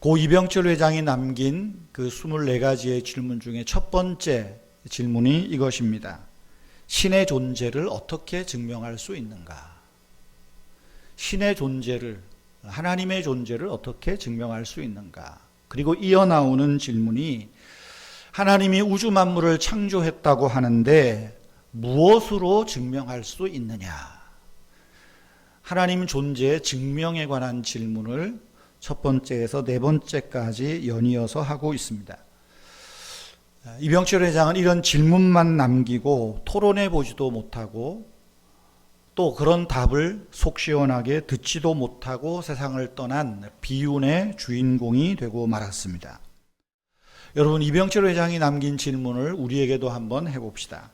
고 이병철 회장이 남긴 그 24가지의 질문 중에 첫 번째 질문이 이것입니다. 신의 존재를 어떻게 증명할 수 있는가? 신의 존재를, 하나님의 존재를 어떻게 증명할 수 있는가? 그리고 이어나오는 질문이 하나님이 우주 만물을 창조했다고 하는데 무엇으로 증명할 수 있느냐? 하나님 존재의 증명에 관한 질문을 첫 번째에서 네 번째까지 연이어서 하고 있습니다. 이병철 회장은 이런 질문만 남기고 토론해 보지도 못하고 또 그런 답을 속 시원하게 듣지도 못하고 세상을 떠난 비운의 주인공이 되고 말았습니다. 여러분, 이병철 회장이 남긴 질문을 우리에게도 한번 해봅시다.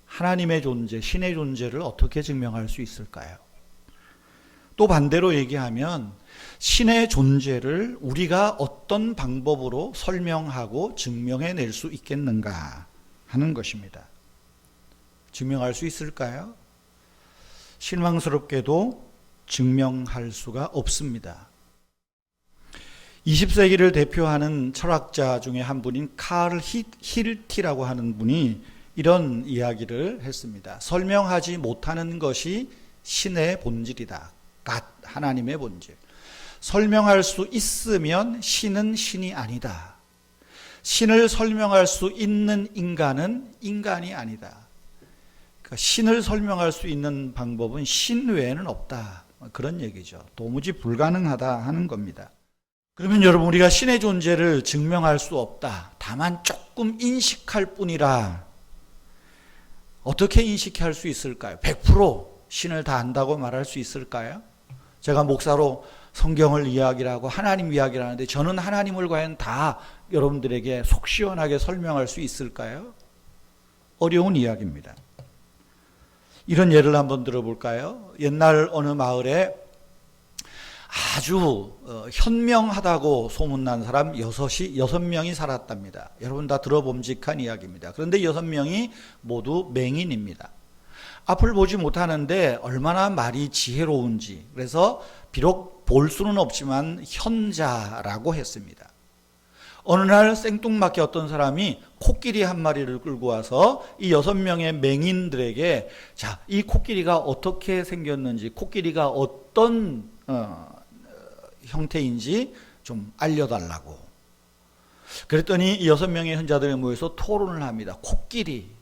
하나님의 존재, 신의 존재를 어떻게 증명할 수 있을까요? 또 반대로 얘기하면 신의 존재를 우리가 어떤 방법으로 설명하고 증명해낼 수 있겠는가 하는 것입니다. 증명할 수 있을까요? 실망스럽게도 증명할 수가 없습니다. 20세기를 대표하는 철학자 중에 한 분인 카를 힐티라고 하는 분이 이런 이야기를 했습니다. 설명하지 못하는 것이 신의 본질이다. 하나님의 본질. 설명할 수 있으면 신은 신이 아니다. 신을 설명할 수 있는 인간은 인간이 아니다. 그러니까 신을 설명할 수 있는 방법은 신 외에는 없다. 그런 얘기죠. 도무지 불가능하다 하는 겁니다. 그러면 여러분, 우리가 신의 존재를 증명할 수 없다. 다만 조금 인식할 뿐이라. 어떻게 인식할 수 있을까요? 100% 신을 다 안다고 말할 수 있을까요? 제가 목사로 성경을 이야기를 하고 하나님 이야기를 하는데 저는 하나님을 과연 다 여러분들에게 속 시원하게 설명할 수 있을까요? 어려운 이야기입니다. 이런 예를 한번 들어볼까요? 옛날 어느 마을에 아주 현명하다고 소문난 사람 6명이 살았답니다. 여러분 다 들어봄직한 이야기입니다. 그런데 6명이 모두 맹인입니다. 앞을 보지 못하는데 얼마나 말이 지혜로운지, 그래서 비록 볼 수는 없지만 현자라고 했습니다. 어느 날 생뚱맞게 어떤 사람이 코끼리 한 마리를 끌고 와서 이 6명의 맹인들에게 자, 이 코끼리가 어떻게 생겼는지, 코끼리가 어떤 형태인지 좀 알려달라고. 그랬더니 이 6명의 현자들이 모여서 토론을 합니다. 코끼리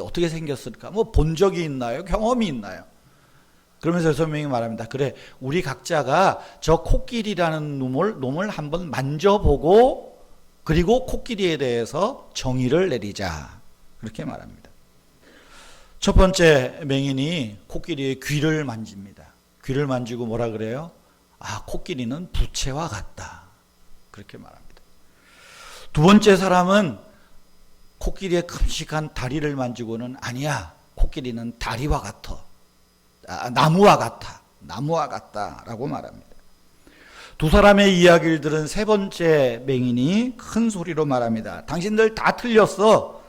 어떻게 생겼을까? 뭐 본 적이 있나요? 경험이 있나요? 그러면서 6명이 말합니다. 그래, 우리 각자가 저 코끼리라는 놈을 한번 만져보고 그리고 코끼리에 대해서 정의를 내리자. 그렇게 말합니다. 첫 번째 맹인이 코끼리의 귀를 만집니다. 귀를 만지고 뭐라 그래요? 아, 코끼리는 부채와 같다. 그렇게 말합니다. 두 번째 사람은 코끼리의 큼직한 다리를 만지고는 아니야, 코끼리는 다리와 같아. 나무와 같다 라고 말합니다. 두 사람의 이야기를 들은 세 번째 맹인이 큰 소리로 말합니다. 당신들 다 틀렸어.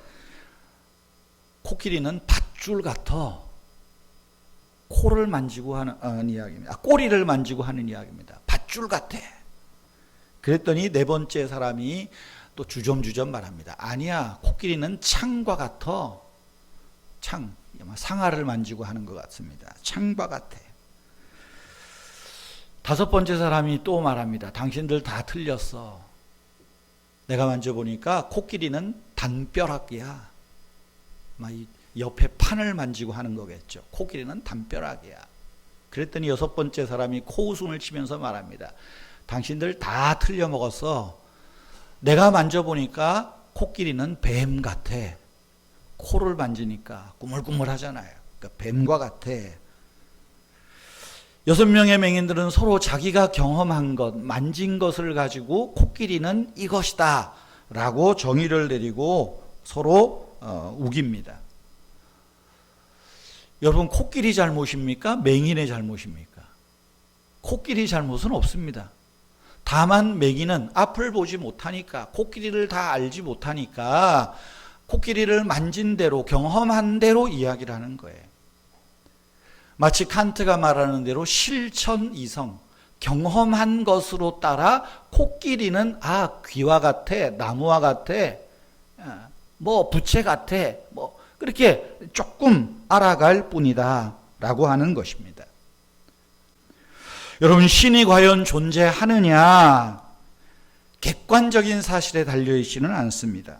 코끼리는 밧줄 같아. 코를 만지고 하는 이야기입니다. 꼬리를 만지고 하는 이야기입니다. 밧줄 같아. 그랬더니 네 번째 사람이 또 주섬주섬 말합니다. 아니야, 코끼리는 창과 같아. 창, 상아를 만지고 하는 것 같습니다. 창과 같아. 다섯 번째 사람이 또 말합니다. 당신들 다 틀렸어. 내가 만져보니까 코끼리는 담벼락이야. 옆에 판을 만지고 하는 거겠죠. 코끼리는 담벼락이야. 그랬더니 여섯 번째 사람이 코웃음을 치면서 말합니다. 당신들 다 틀려먹었어. 내가 만져보니까 코끼리는 뱀 같아. 코를 만지니까 꾸물꾸물하잖아요. 그러니까 뱀과 같아. 6명의 맹인들은 서로 자기가 경험한 것, 만진 것을 가지고 코끼리는 이것이다 라고 정의를 내리고 서로 우깁니다. 여러분, 코끼리 잘못입니까? 맹인의 잘못입니까? 코끼리 잘못은 없습니다. 다만 맹인은 앞을 보지 못하니까, 코끼리를 다 알지 못하니까 코끼리를 만진 대로, 경험한 대로 이야기를 하는 거예요. 마치 칸트가 말하는 대로 실천이성, 경험한 것으로 따라 코끼리는 귀와 같아, 나무와 같아, 뭐 부채 같아, 뭐 그렇게 조금 알아갈 뿐이다 라고 하는 것입니다. 여러분, 신이 과연 존재하느냐, 객관적인 사실에 달려있지는 않습니다.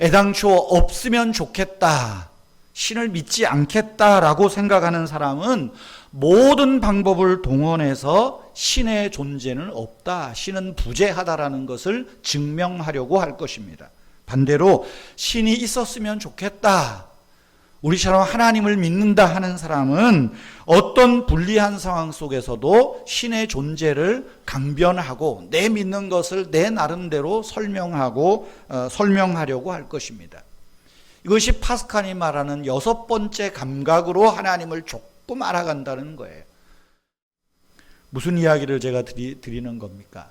애당초 없으면 좋겠다, 신을 믿지 않겠다라고 생각하는 사람은 모든 방법을 동원해서 신의 존재는 없다, 신은 부재하다라는 것을 증명하려고 할 것입니다. 반대로 신이 있었으면 좋겠다, 우리처럼 하나님을 믿는다 하는 사람은 어떤 불리한 상황 속에서도 신의 존재를 강변하고 내 믿는 것을 내 나름대로 설명하려고 할 것입니다. 이것이 파스칼이 말하는 6번째 감각으로 하나님을 조금 알아간다는 거예요. 무슨 이야기를 제가 드리는 겁니까?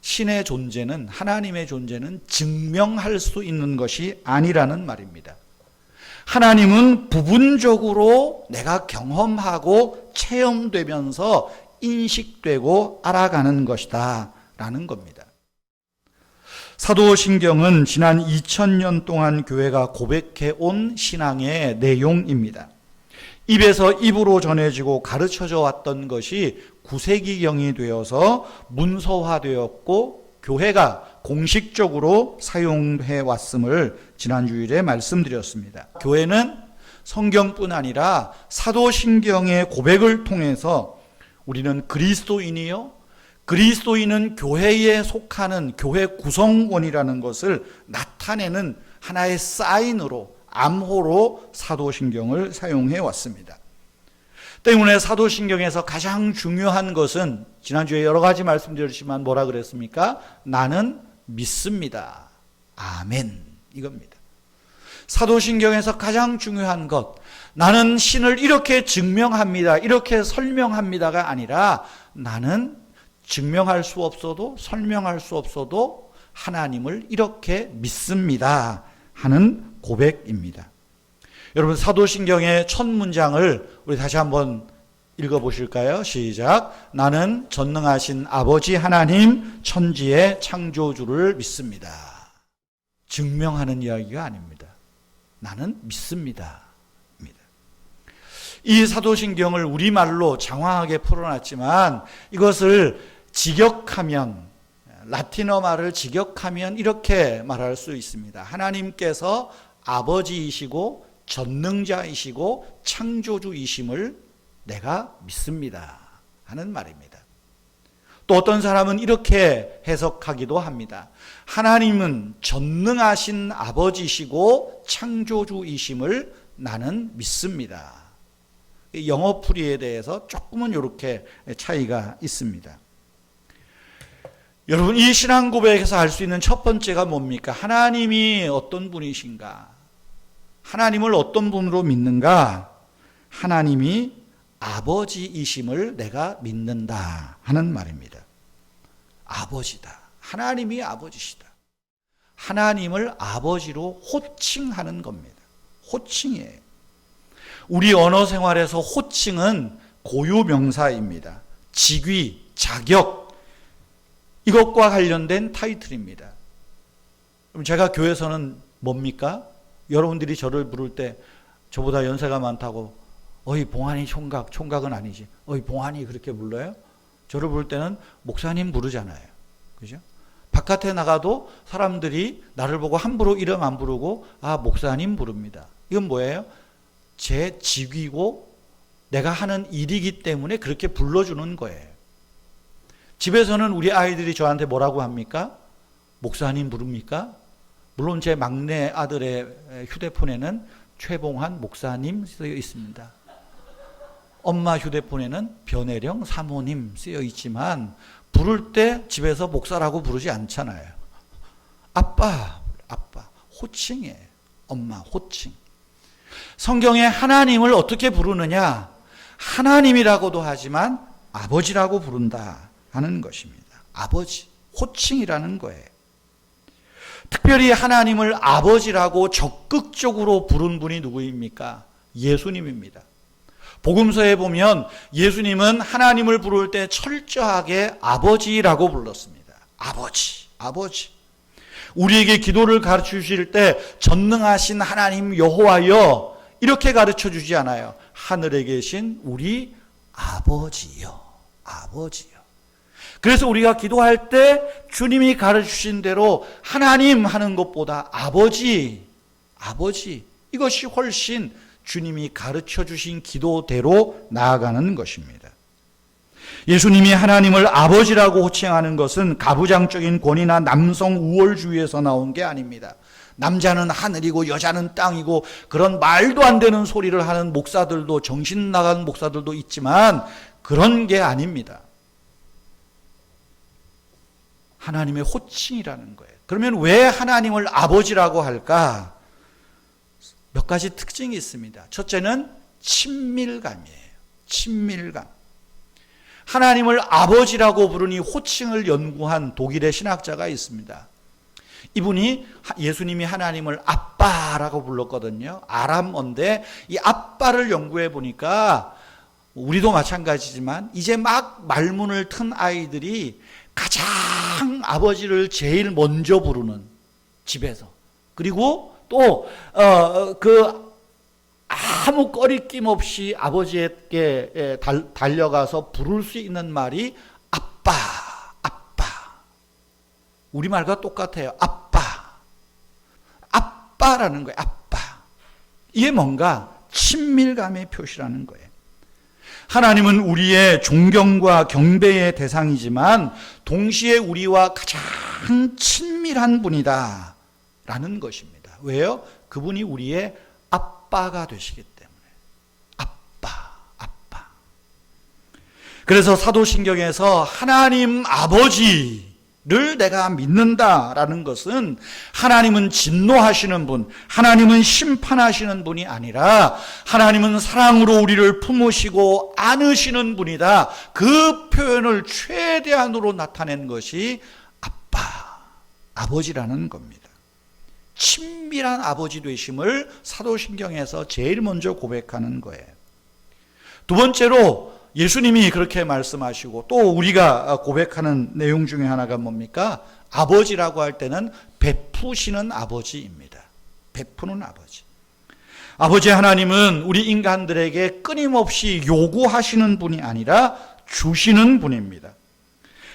신의 존재는, 하나님의 존재는 증명할 수 있는 것이 아니라는 말입니다. 하나님은 부분적으로 내가 경험하고 체험되면서 인식되고 알아가는 것이다 라는 겁니다. 사도신경은 지난 2000년 동안 교회가 고백해 온 신앙의 내용입니다. 입에서 입으로 전해지고 가르쳐져 왔던 것이 9세기경이 되어서 문서화되었고 교회가 공식적으로 사용해 왔음을 지난 주일에 말씀드렸습니다. 교회는 성경뿐 아니라 사도신경의 고백을 통해서 우리는 그리스도인이요, 그리스도인은 교회에 속하는 교회 구성원이라는 것을 나타내는 하나의 사인으로, 암호로 사도신경을 사용해 왔습니다. 때문에 사도신경에서 가장 중요한 것은 지난주에 여러 가지 말씀드렸지만 뭐라 그랬습니까? 나는 믿습니다. 아멘. 이겁니다. 사도신경에서 가장 중요한 것, 나는 신을 이렇게 증명합니다, 이렇게 설명합니다가 아니라 나는 증명할 수 없어도 설명할 수 없어도 하나님을 이렇게 믿습니다 하는 고백입니다. 여러분, 사도신경의 첫 문장을 우리 다시 한번 읽어보실까요? 시작. 나는 전능하신 아버지 하나님 천지의 창조주를 믿습니다. 증명하는 이야기가 아닙니다. 나는 믿습니다. 이 사도신경을 우리말로 장황하게 풀어놨지만 이것을 직역하면, 라틴어 말을 직역하면 이렇게 말할 수 있습니다. 하나님께서 아버지이시고 전능자이시고 창조주이심을 내가 믿습니다 하는 말입니다. 또 어떤 사람은 이렇게 해석하기도 합니다. 하나님은 전능하신 아버지시고 창조주이심을 나는 믿습니다. 영어 풀이에 대해서 조금은 이렇게 차이가 있습니다. 여러분, 이 신앙 고백에서 알 수 있는 첫 번째가 뭡니까? 하나님이 어떤 분이신가? 하나님을 어떤 분으로 믿는가? 하나님이 아버지이심을 내가 믿는다 하는 말입니다. 아버지다. 하나님이 아버지시다. 하나님을 아버지로 호칭하는 겁니다. 호칭이에요. 우리 언어 생활에서 호칭은 고유명사입니다. 직위, 자격, 이것과 관련된 타이틀입니다. 그럼 제가 교회에서는 뭡니까? 여러분들이 저를 부를 때 저보다 연세가 많다고 어이 봉환이 총각, 총각은 아니지, 어이 봉환이 그렇게 불러요? 저를 부를 때는 목사님 부르잖아요. 그죠? 바깥에 나가도 사람들이 나를 보고 함부로 이름 안 부르고 목사님 부릅니다. 이건 뭐예요? 제 직위고 내가 하는 일이기 때문에 그렇게 불러주는 거예요. 집에서는 우리 아이들이 저한테 뭐라고 합니까? 목사님 부릅니까? 물론 제 막내 아들의 휴대폰에는 최봉환 목사님 쓰여 있습니다. 엄마 휴대폰에는 변혜령 사모님 쓰여 있지만 부를 때 집에서 목사라고 부르지 않잖아요. 아빠, 호칭이에요. 엄마, 호칭. 성경에 하나님을 어떻게 부르느냐? 하나님이라고도 하지만 아버지라고 부른다 하는 것입니다. 아버지, 호칭이라는 거예요. 특별히 하나님을 아버지라고 적극적으로 부른 분이 누구입니까? 예수님입니다. 복음서에 보면 예수님은 하나님을 부를 때 철저하게 아버지라고 불렀습니다. 아버지, 아버지. 우리에게 기도를 가르쳐 주실 때 전능하신 하나님 여호와여 이렇게 가르쳐 주지 않아요. 하늘에 계신 우리 아버지여, 아버지여. 그래서 우리가 기도할 때 주님이 가르쳐 주신 대로 하나님 하는 것보다 아버지, 아버지, 이것이 훨씬 주님이 가르쳐 주신 기도대로 나아가는 것입니다. 예수님이 하나님을 아버지라고 호칭하는 것은 가부장적인 권위나 남성 우월주의에서 나온 게 아닙니다. 남자는 하늘이고 여자는 땅이고 그런 말도 안 되는 소리를 하는 목사들도, 정신 나간 목사들도 있지만 그런 게 아닙니다. 하나님의 호칭이라는 거예요. 그러면 왜 하나님을 아버지라고 할까? 몇 가지 특징이 있습니다. 첫째는 친밀감이에요. 친밀감. 하나님을 아버지라고 부르니 호칭을 연구한 독일의 신학자가 있습니다. 이분이 예수님이 하나님을 아빠라고 불렀거든요. 아람어인데 이 아빠를 연구해 보니까 우리도 마찬가지지만 이제 막 말문을 튼 아이들이 가장 아버지를 제일 먼저 부르는, 집에서. 그리고 또 아무 꺼리낌 없이 아버지에게 달려가서 부를 수 있는 말이 아빠, 아빠. 우리말과 똑같아요. 아빠, 아빠라는 거예요. 아빠. 이게 뭔가 친밀감의 표시라는 거예요. 하나님은 우리의 존경과 경배의 대상이지만 동시에 우리와 가장 친밀한 분이다 라는 것입니다. 왜요? 그분이 우리의 아빠가 되시기 때문에. 아빠, 아빠. 그래서 사도신경에서 하나님 아버지를 내가 믿는다라는 것은 하나님은 진노하시는 분, 하나님은 심판하시는 분이 아니라 하나님은 사랑으로 우리를 품으시고 안으시는 분이다. 그 표현을 최대한으로 나타낸 것이 아빠, 아버지라는 겁니다. 친밀한 아버지 되심을 사도신경에서 제일 먼저 고백하는 거예요. 두 번째로 예수님이 그렇게 말씀하시고 또 우리가 고백하는 내용 중에 하나가 뭡니까? 아버지라고 할 때는 베푸시는 아버지입니다. 베푸는 아버지. 아버지 하나님은 우리 인간들에게 끊임없이 요구하시는 분이 아니라 주시는 분입니다.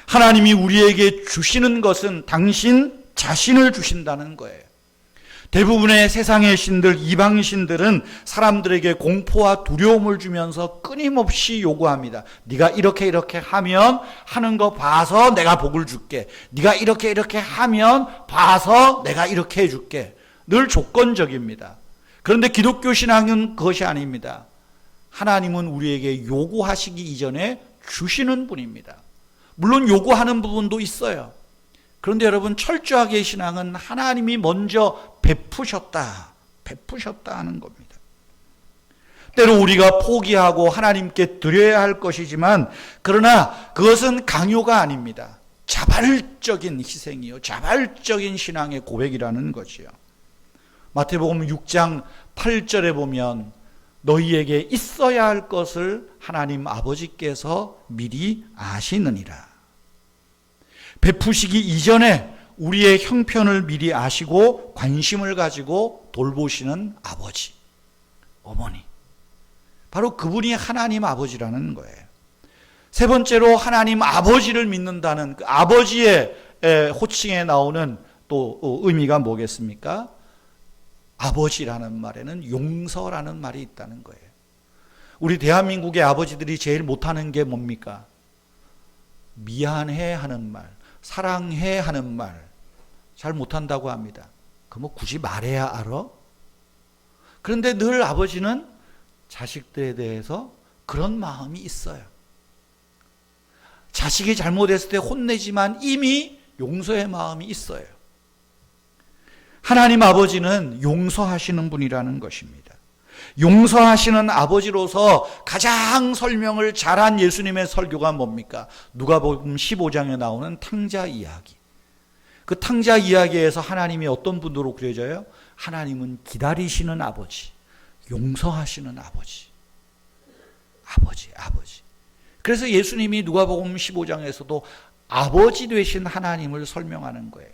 하나님이 우리에게 주시는 것은 당신 자신을 주신다는 거예요. 대부분의 세상의 신들, 이방 신들은 사람들에게 공포와 두려움을 주면서 끊임없이 요구합니다. 네가 이렇게 이렇게 하면 하는 거 봐서 내가 복을 줄게. 네가 이렇게 이렇게 하면 봐서 내가 이렇게 해줄게. 늘 조건적입니다. 그런데 기독교 신앙은 그것이 아닙니다. 하나님은 우리에게 요구하시기 이전에 주시는 분입니다. 물론 요구하는 부분도 있어요. 그런데 여러분, 철저하게 신앙은 하나님이 먼저 베푸셨다 하는 겁니다. 때로 우리가 포기하고 하나님께 드려야 할 것이지만 그러나 그것은 강요가 아닙니다. 자발적인 희생이요, 자발적인 신앙의 고백이라는 것이요. 마태복음 6장 8절에 보면 너희에게 있어야 할 것을 하나님 아버지께서 미리 아시느니라. 베푸시기 이전에 우리의 형편을 미리 아시고 관심을 가지고 돌보시는 아버지, 어머니. 바로 그분이 하나님 아버지라는 거예요. 세 번째로 하나님 아버지를 믿는다는 그 아버지의 호칭에 나오는 또 의미가 뭐겠습니까? 아버지라는 말에는 용서라는 말이 있다는 거예요. 우리 대한민국의 아버지들이 제일 못하는 게 뭡니까? 미안해 하는 말, 사랑해 하는 말 잘 못한다고 합니다. 그 뭐 굳이 말해야 알아? 그런데 늘 아버지는 자식들에 대해서 그런 마음이 있어요. 자식이 잘못했을 때 혼내지만 이미 용서의 마음이 있어요. 하나님 아버지는 용서하시는 분이라는 것입니다. 용서하시는 아버지로서 가장 설명을 잘한 예수님의 설교가 뭡니까? 누가복음 15장에 나오는 탕자 이야기. 그 탕자 이야기에서 하나님이 어떤 분으로 그려져요? 하나님은 기다리시는 아버지, 용서하시는 아버지. 아버지, 아버지. 그래서 예수님이 누가복음 15장에서도 아버지 되신 하나님을 설명하는 거예요.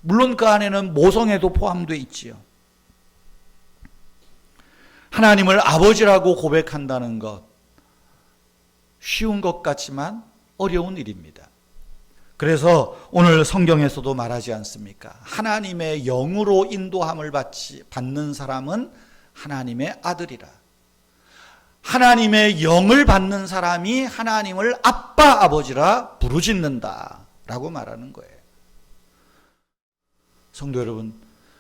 물론 그 안에는 모성애도 포함되어 있지요. 하나님을 아버지라고 고백한다는 것, 쉬운 것 같지만 어려운 일입니다. 그래서 오늘 성경에서도 말하지 않습니까? 하나님의 영으로 인도함을 받는 사람은 하나님의 아들이라. 하나님의 영을 받는 사람이 하나님을 아빠, 아버지라 부르짖는다 라고 말하는 거예요. 성도 여러분,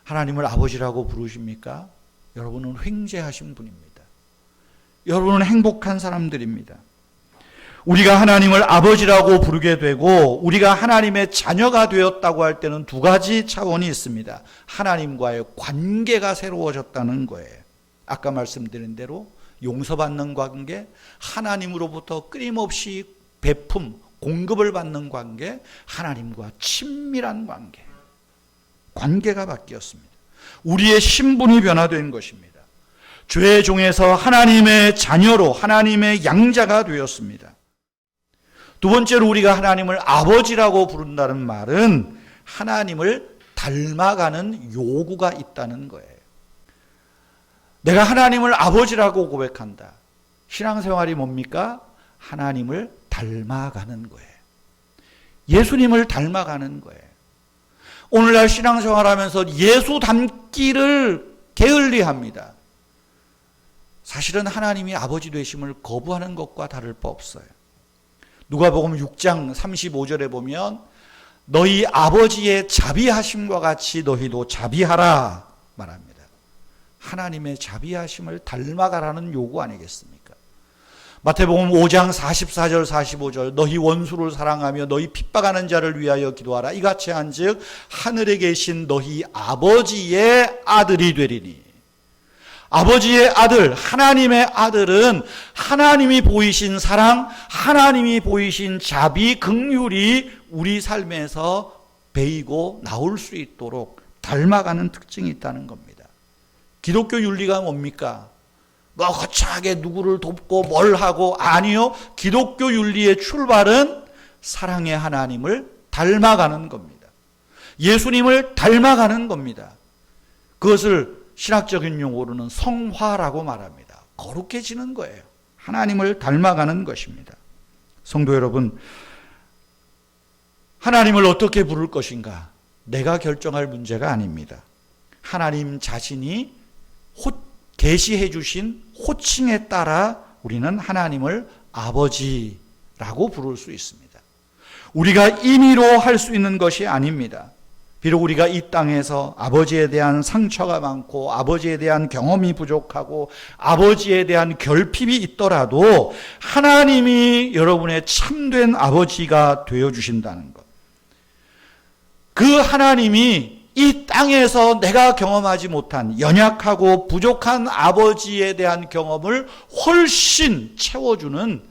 하나님을 아버지라고 부르십니까? 여러분은 횡재하신 분입니다. 여러분은 행복한 사람들입니다. 우리가 하나님을 아버지라고 부르게 되고 우리가 하나님의 자녀가 되었다고 할 때는 두 가지 차원이 있습니다. 하나님과의 관계가 새로워졌다는 거예요. 아까 말씀드린 대로 용서받는 관계, 하나님으로부터 끊임없이 배품, 공급을 받는 관계, 하나님과 친밀한 관계. 관계가 바뀌었습니다. 우리의 신분이 변화된 것입니다. 죄의 종에서 하나님의 자녀로 하나님의 양자가 되었습니다. 두 번째로 우리가 하나님을 아버지라고 부른다는 말은 하나님을 닮아가는 요구가 있다는 거예요. 내가 하나님을 아버지라고 고백한다. 신앙생활이 뭡니까? 하나님을 닮아가는 거예요. 예수님을 닮아가는 거예요. 오늘날 신앙생활하면서 예수 닮기를 게을리합니다. 사실은 하나님이 아버지 되심을 거부하는 것과 다를 바 없어요. 누가복음 6장 35절에 보면 너희 아버지의 자비하심과 같이 너희도 자비하라 말합니다. 하나님의 자비하심을 닮아가라는 요구 아니겠습니까? 마태복음 5장 44절 45절 너희 원수를 사랑하며 너희 핍박하는 자를 위하여 기도하라. 이같이 한즉 하늘에 계신 너희 아버지의 아들이 되리니. 아버지의 아들, 하나님의 아들은 하나님이 보이신 사랑, 하나님이 보이신 자비, 긍휼이 우리 삶에서 배이고 나올 수 있도록 닮아가는 특징이 있다는 겁니다. 기독교 윤리가 뭡니까? 뭐 거창하게 누구를 돕고 뭘 하고, 아니요. 기독교 윤리의 출발은 사랑의 하나님을 닮아가는 겁니다. 예수님을 닮아가는 겁니다. 그것을 신학적인 용어로는 성화라고 말합니다. 거룩해지는 거예요. 하나님을 닮아가는 것입니다. 성도 여러분, 하나님을 어떻게 부를 것인가? 내가 결정할 문제가 아닙니다. 하나님 자신이 계시해 주신 호칭에 따라 우리는 하나님을 아버지라고 부를 수 있습니다. 우리가 임의로 할 수 있는 것이 아닙니다. 비록 우리가 이 땅에서 아버지에 대한 상처가 많고 아버지에 대한 경험이 부족하고 아버지에 대한 결핍이 있더라도 하나님이 여러분의 참된 아버지가 되어주신다는 것. 그 하나님이 이 땅에서 내가 경험하지 못한 연약하고 부족한 아버지에 대한 경험을 훨씬 채워주는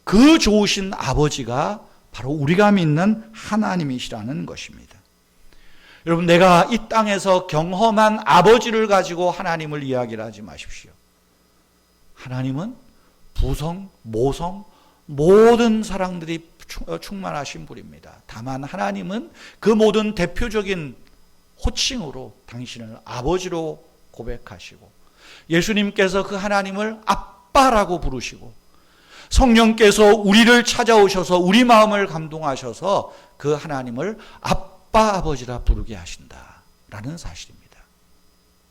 그 좋으신 아버지가 바로 우리가 믿는 하나님이시라는 것입니다. 여러분, 내가 이 땅에서 경험한 아버지를 가지고 하나님을 이야기를 하지 마십시오. 하나님은 부성, 모성, 모든 사랑들이 충만하신 분입니다. 다만 하나님은 그 모든 대표적인 호칭으로 당신을 아버지로 고백하시고, 예수님께서 그 하나님을 아빠라고 부르시고, 성령께서 우리를 찾아오셔서 우리 마음을 감동하셔서 그 하나님을 아빠 아버지라 부르게 하신다라는 사실입니다.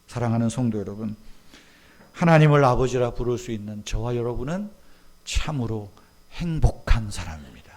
사랑하는 성도 여러분, 하나님을 아버지라 부를 수 있는 저와 여러분은 참으로 행복한 사람입니다.